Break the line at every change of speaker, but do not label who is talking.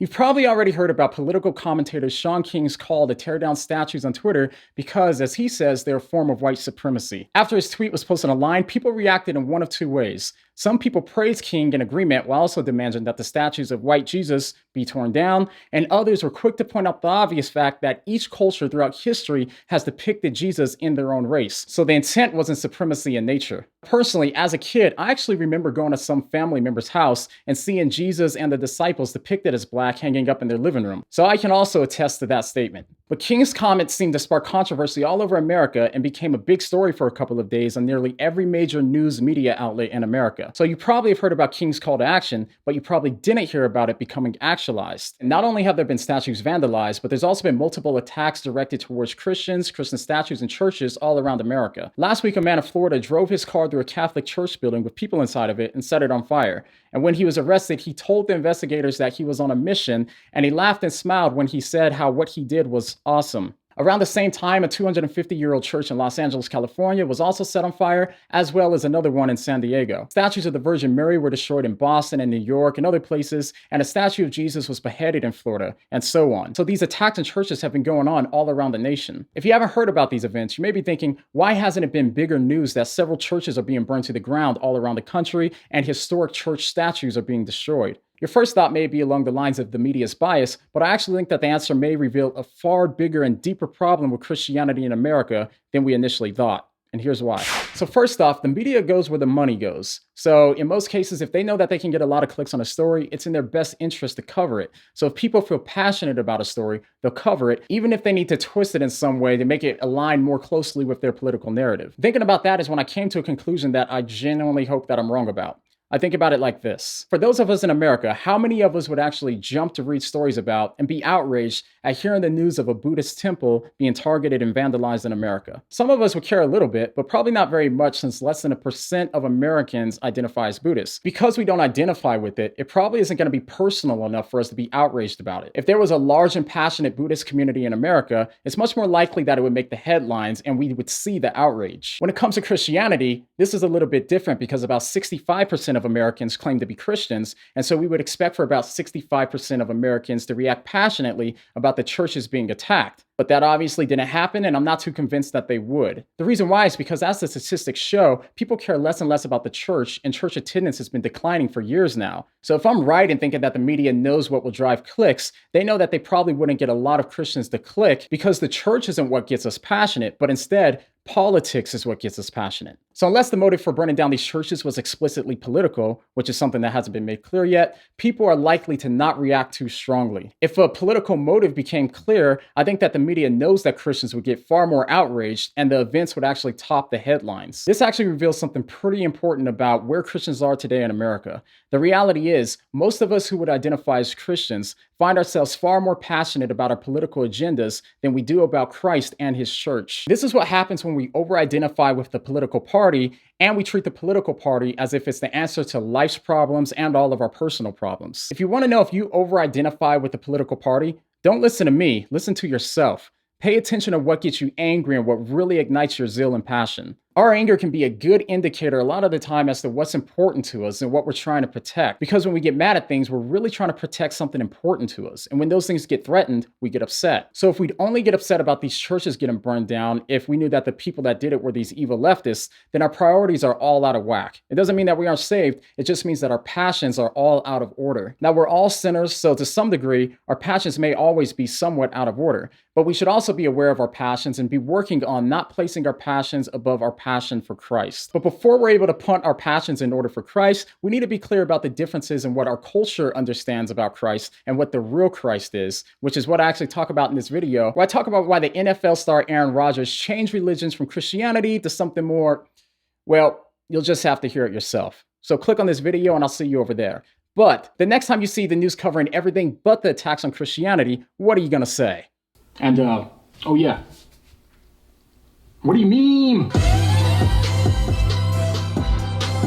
You've probably already heard about political commentator Sean King's call to tear down statues on Twitter because, as he says, they're a form of white supremacy. After his tweet was posted online, people reacted in one of two ways. Some people praised King in agreement while also demanding that the statues of white Jesus be torn down, and others were quick to point out the obvious fact that each culture throughout history has depicted Jesus in their own race, so the intent wasn't supremacy in nature. Personally, as a kid, I actually remember going to some family member's house and seeing Jesus and the disciples depicted as black hanging up in their living room, so I can also attest to that statement. But King's comments seemed to spark controversy all over America and became a big story for a couple of days on nearly every major news media outlet in America. So you probably have heard about King's call to action, but you probably didn't hear about it becoming actualized. And not only have there been statues vandalized, but there's also been multiple attacks directed towards Christians, Christian statues, and churches all around America. Last week, a man in Florida drove his car through a Catholic church building with people inside of it and set it on fire. And when he was arrested, he told the investigators that he was on a mission, and he laughed and smiled when he said how what he did was awesome. Around the same time, a 250-year-old church in Los Angeles, California was also set on fire, as well as another one in San Diego. Statues of the Virgin Mary were destroyed in Boston and New York and other places, and a statue of Jesus was beheaded in Florida, and so on. So these attacks on churches have been going on all around the nation. If you haven't heard about these events, you may be thinking, why hasn't it been bigger news that several churches are being burned to the ground all around the country and historic church statues are being destroyed? Your first thought may be along the lines of the media's bias, but I actually think that the answer may reveal a far bigger and deeper problem with Christianity in America than we initially thought. And here's why. So first off, the media goes where the money goes. So in most cases, if they know that they can get a lot of clicks on a story, it's in their best interest to cover it. So if people feel passionate about a story, they'll cover it, even if they need to twist it in some way to make it align more closely with their political narrative. Thinking about that is when I came to a conclusion that I genuinely hope that I'm wrong about. I think about it like this. For those of us in America, how many of us would actually jump to read stories about and be outraged at hearing the news of a Buddhist temple being targeted and vandalized in America? Some of us would care a little bit, but probably not very much, since less than 1% of Americans identify as Buddhists. Because we don't identify with it, it probably isn't going to be personal enough for us to be outraged about it. If there was a large and passionate Buddhist community in America, it's much more likely that it would make the headlines and we would see the outrage. When it comes to Christianity, this is a little bit different because about 65% of Americans claim to be Christians, and so we would expect for about 65% of Americans to react passionately about the churches being attacked. But that obviously didn't happen, and I'm not too convinced that they would. The reason why is because, as the statistics show, people care less and less about the church, and church attendance has been declining for years now. So if I'm right in thinking that the media knows what will drive clicks, they know that they probably wouldn't get a lot of Christians to click because the church isn't what gets us passionate, but instead, politics is what gets us passionate. So unless the motive for burning down these churches was explicitly political, which is something that hasn't been made clear yet, people are likely to not react too strongly. If a political motive became clear, I think that the media knows that Christians would get far more outraged and the events would actually top the headlines. This actually reveals something pretty important about where Christians are today in America. The reality is, most of us who would identify as Christians find ourselves far more passionate about our political agendas than we do about Christ and his church. This is what happens when we over-identify with the political party and we treat the political party as if it's the answer to life's problems and all of our personal problems. If you want to know if you over-identify with the political party, don't listen to me, listen to yourself. Pay attention to what gets you angry and what really ignites your zeal and passion. Our anger can be a good indicator a lot of the time as to what's important to us and what we're trying to protect. Because when we get mad at things, we're really trying to protect something important to us. And when those things get threatened, we get upset. So if we'd only get upset about these churches getting burned down, if we knew that the people that did it were these evil leftists, then our priorities are all out of whack. It doesn't mean that we aren't saved. It just means that our passions are all out of order. Now, we're all sinners, so to some degree, our passions may always be somewhat out of order. But we should also be aware of our passions and be working on not placing our passions above our passion for Christ. But before we're able to punt our passions in order for Christ, we need to be clear about the differences in what our culture understands about Christ and what the real Christ is, which is what I actually talk about in this video, where I talk about why the NFL star Aaron Rodgers changed religions from Christianity to something more, well, you'll just have to hear it yourself. So click on this video and I'll see you over there. But the next time you see the news covering everything but the attacks on Christianity, what are you going to say? And, oh yeah. What do you mean?